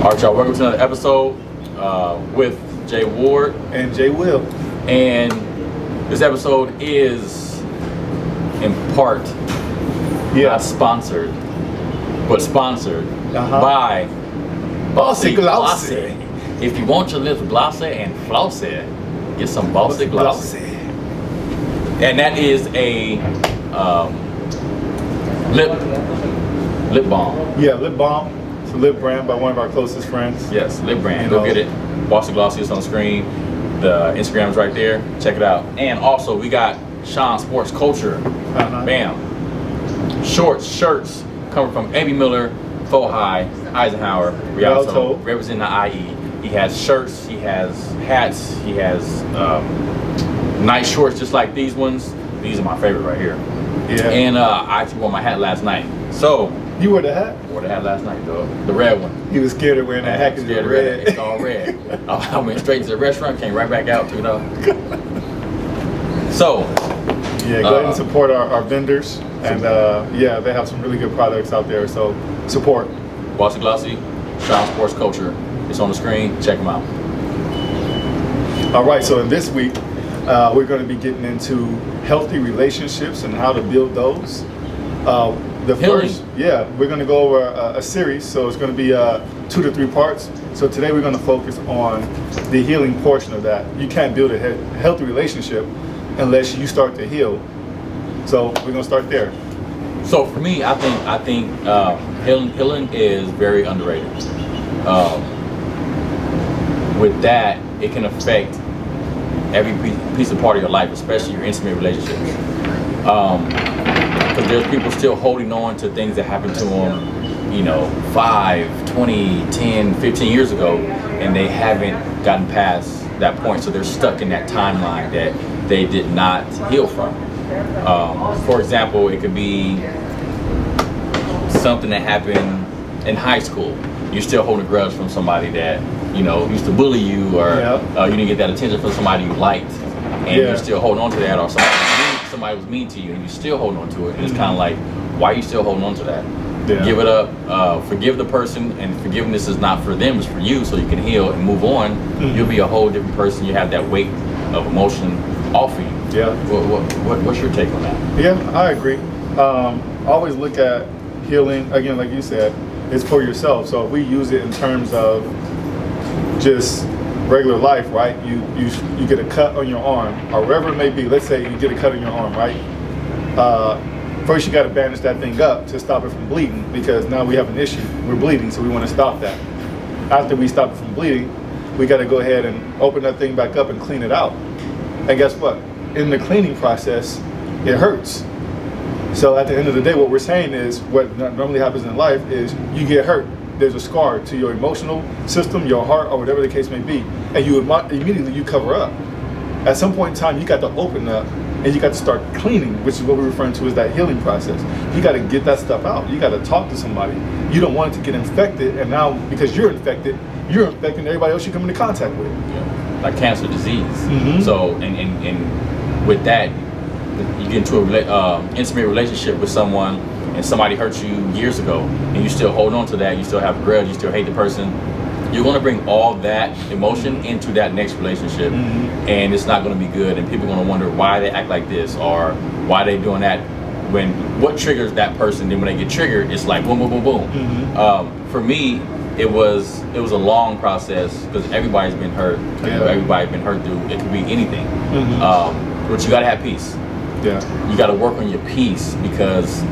All right, y'all, welcome to another episode with Jward and Jwill. And this episode is in part not sponsored, but sponsored by Bossy Glossy. If you want your lips glossy and flossy, get some Bossy Glossy. And that is a lip balm. Yeah, lip balm. It's a lip brand by one of our closest friends. Yes, lip brand. Go get it. Bossy Glossy is on the screen. The Instagram's right there. Check it out. And also, we got Sean Sports Culture. Bam. Shorts, shirts coming from A.B. Miller, Faux High, Eisenhower, Rialto, representing the IE. He has shirts, he has hats, he has nice shorts just like these ones. These are my favorite right here. Yeah. And I actually wore my hat last night. So you wore the hat? Wore the hat last night, though. The red one. He was scared of wearing that hat because it's red. It's all red. I went straight to the restaurant, came right back out, you know. So yeah, go ahead and support our vendors. And yeah, they have some really good products out there. So support. Bossy Glossy, Sean Sports Culture. It's on the screen. Check them out. All right, so in this week, we're going to be getting into healthy relationships and how to build those. We're going to go over a series, so it's going to be 2 to 3 parts. So today we're going to focus on the healing portion of that. You can't build a healthy relationship unless you start to heal. So we're going to start there. So for me, I think healing is very underrated. With that, it can affect every piece of part of your life, especially your intimate relationships. Because there's people still holding on to things that happened to them, you know, 5, 20, 10, 15 years ago, and they haven't gotten past that point. So they're stuck in that timeline that they did not heal from. For example, it could be something that happened in high school. You're still holding a grudge from somebody that, you know, used to bully you, or you didn't get that attention from somebody you liked, and you're still holding on to that, or somebody was mean to you and you're still holding on to it. And it's kind of like, why are you still holding on to that? Give it up. Forgive the person, and forgiveness is not for them, it's for you, so you can heal and move on. You'll be a whole different person. You have that weight of emotion off of you. What's your take on that? Yeah, I agree. Always look at healing, again, like you said, it's for yourself. So if we use it in terms of just regular life, right? You get a cut on your arm, or wherever it may be. Let's say you get a cut on your arm, right? First you got to bandage that thing up to stop it from bleeding, because now we have an issue. We're bleeding, so we want to stop that. After we stop it from bleeding, we got to go ahead and open that thing back up and clean it out. And guess what? In the cleaning process, it hurts. So at the end of the day, what we're saying is, what normally happens in life is you get hurt. There's a scar to your emotional system, your heart, or whatever the case may be, and you immediately you cover up. At some point in time, you got to open up and you got to start cleaning, which is what we're referring to as that healing process. You got to get that stuff out. You got to talk to somebody. You don't want it to get infected, and now because you're infecting everybody else you come into contact with. Yeah. Like cancer disease. So and with that, you get into an intimate relationship with someone, and somebody hurt you years ago, and you still hold on to that, you still have a grudge, you still hate the person, you're going to bring all that emotion into that next relationship, and it's not going to be good, and people are going to wonder why they act like this, or why they doing that, when what triggers that person. Then when they get triggered, it's like boom, boom, boom, boom. For me, it was a long process, because everybody's been hurt. Everybody's been hurt through, it could be anything. But you got to have peace. You got to work on your peace, because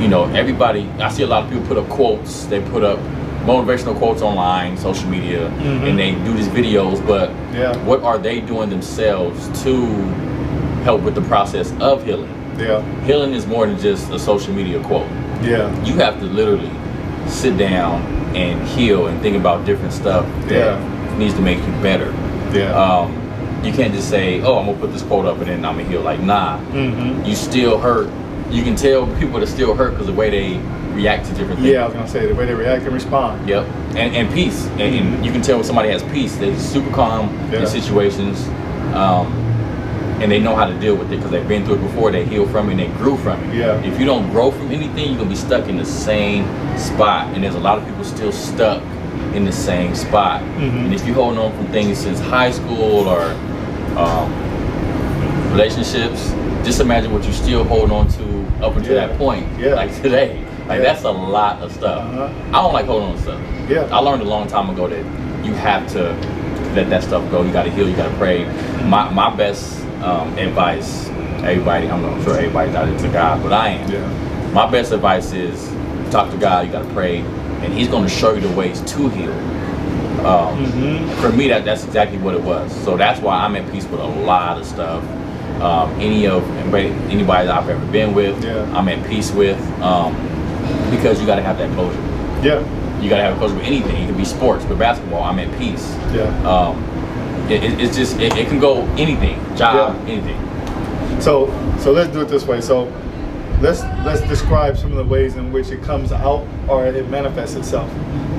you know, everybody, I see a lot of people put up quotes, they put up motivational quotes online, social media, and they do these videos, but what are they doing themselves to help with the process of healing? Healing is more than just a social media quote. You have to literally sit down and heal and think about different stuff that needs to make you better. You can't just say, oh, I'm gonna put this quote up and then I'm gonna heal. Like, nah, you still hurt. You can tell people that still hurt because the way they react to different things. Yeah, I was gonna say the way they react and respond. And peace. And you can tell when somebody has peace. They're super calm in situations, and they know how to deal with it because they've been through it before. They healed from it and they grew from it. If you don't grow from anything, you're gonna be stuck in the same spot. And there's a lot of people still stuck in the same spot. And if you hold on from things since high school or relationships, just imagine what you still hold on to up until that point, like today. Like that's a lot of stuff. I don't like holding on to stuff. I learned a long time ago that you have to let that stuff go. You got to heal. You got to pray. My best advice, everybody, I'm sure everybody's not into God, but I am. My best advice is talk to God. You got to pray, and He's going to show you the ways to heal. For me, that's exactly what it was. So that's why I'm at peace with a lot of stuff. Anybody that I've ever been with, I'm at peace with, because you got to have that closure. You got to have a closure with anything. It can be sports, but basketball, I'm at peace. It's just it can go anything, job, anything. So let's do it this way. So let's describe some of the ways in which it comes out or it manifests itself.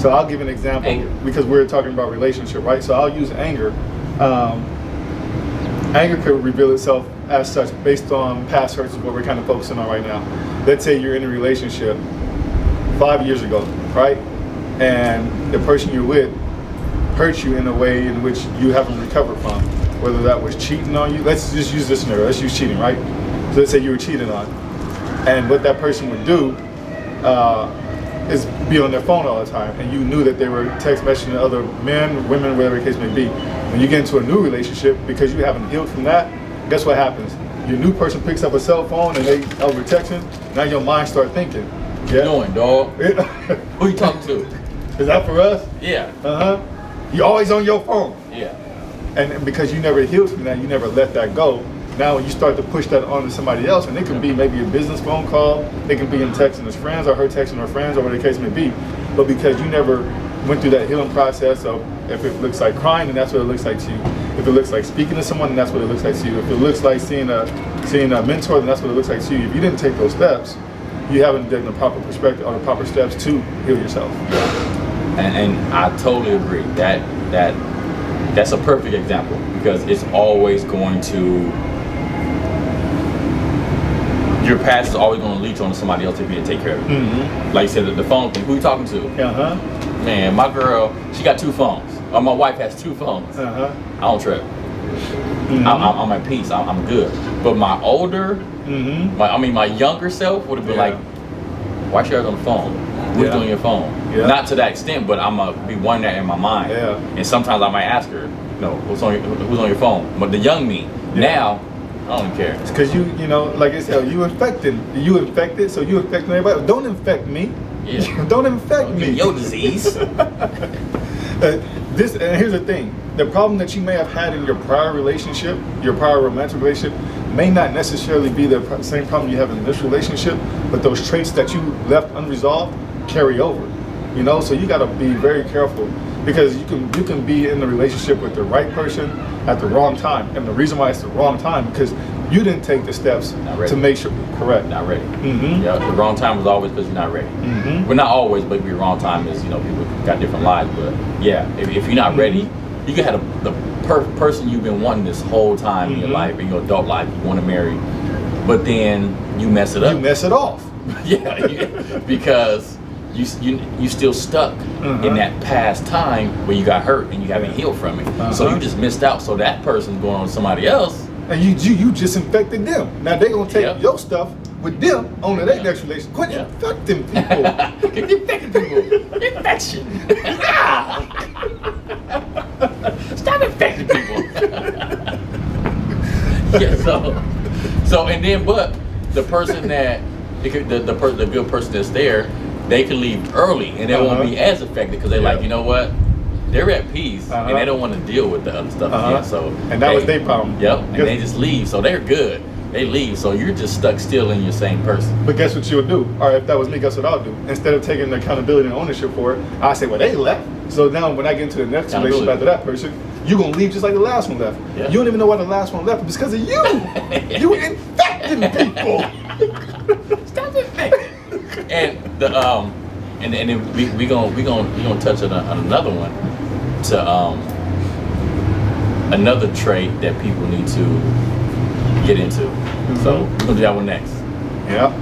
So I'll give an example because we're talking about relationship, right? So I'll use anger. Anger could reveal itself as such based on past hurts, is what we're kind of focusing on right now. Let's say you're in a relationship 5 years ago, right? And the person you're with hurt you in a way in which you haven't recovered from, whether that was cheating on you. Let's just use this scenario. Let's use cheating, right? So let's say you were cheated on, and what that person would do is be on their phone all the time, and you knew that they were text messaging other men, women, whatever the case may be. When you get into a new relationship, because you haven't healed from that, guess what happens? Your new person picks up a cell phone and they over texting. Now your mind start thinking. What you doing, dog? Who you talking to? Is that for us? Yeah. You're always on your phone. Yeah. And because you never healed from that, you never let that go. Now you start to push that onto somebody else, and it can be maybe a business phone call, it can be him texting his friends or her texting her friends or whatever the case may be. But because you never went through that healing process of, if it looks like crying, then that's what it looks like to you. If it looks like speaking to someone, then that's what it looks like to you. If it looks like seeing a mentor, then that's what it looks like to you. If you didn't take those steps, you haven't taken the proper perspective or the proper steps to heal yourself. And I totally agree. That's a perfect example, because it's always going to, your past is always going to leech on somebody else if you didn't take care of it. Like you said, the phone thing. Who you talking to? Man, my girl, she got 2 phones. Or my wife has 2 phones. I don't trip. I'm at peace. I'm good. But my older, my younger self would have been like, why she always on the phone? Who's doing your phone? Not to that extent, but I'm gonna be wondering that in my mind. And sometimes I might ask her, who's on your phone? But the young me now, I don't even care. It's because you know, like I said, you infected, so you infecting everybody. Don't infect me. Don't infect me. Your disease. And here's the thing: the problem that you may have had in your prior relationship, your prior romantic relationship, may not necessarily be the same problem you have in this relationship, but those traits that you left unresolved carry over. You know, so you got to be very careful, because you can be in the relationship with the right person at the wrong time, and the reason why it's the wrong time because you didn't take the steps to make sure. Correct. Not ready. Yeah, the wrong time was always because you're not ready. Well, not always, but the wrong time is, people got different lives. But yeah, if you're not ready, you can have the person you've been wanting this whole time in your life, in your adult life, you want to marry, but then you mess it up. You mess it off. Because you still stuck in that past time where you got hurt and you haven't healed from it. So you just missed out. So that person's going on to somebody else. And you just infected them. Now they're going to take your stuff with them on to their next relationship. Quit infecting people. Quit infecting people. Infection. Stop infecting people. So and then, but the person that, the good person that's there, they can leave early and they won't be as affected because they're like, you know what? They're at peace and they don't want to deal with the other stuff again. So and that was their problem. And they just leave. So they're good. They leave. So you're just stuck still in your same person. But guess what you'll do? Or if that was me, guess what I'll do? Instead of taking the accountability and ownership for it, I'll say, well, they left. So now when I get into the next relationship after that person, you're going to leave just like the last one left. You don't even know why the last one left. It's because of you. You infecting people. Stop infecting. And the and then we gonna touch on another one, to another trait that people need to get into. So we're gonna do that one next. Yeah.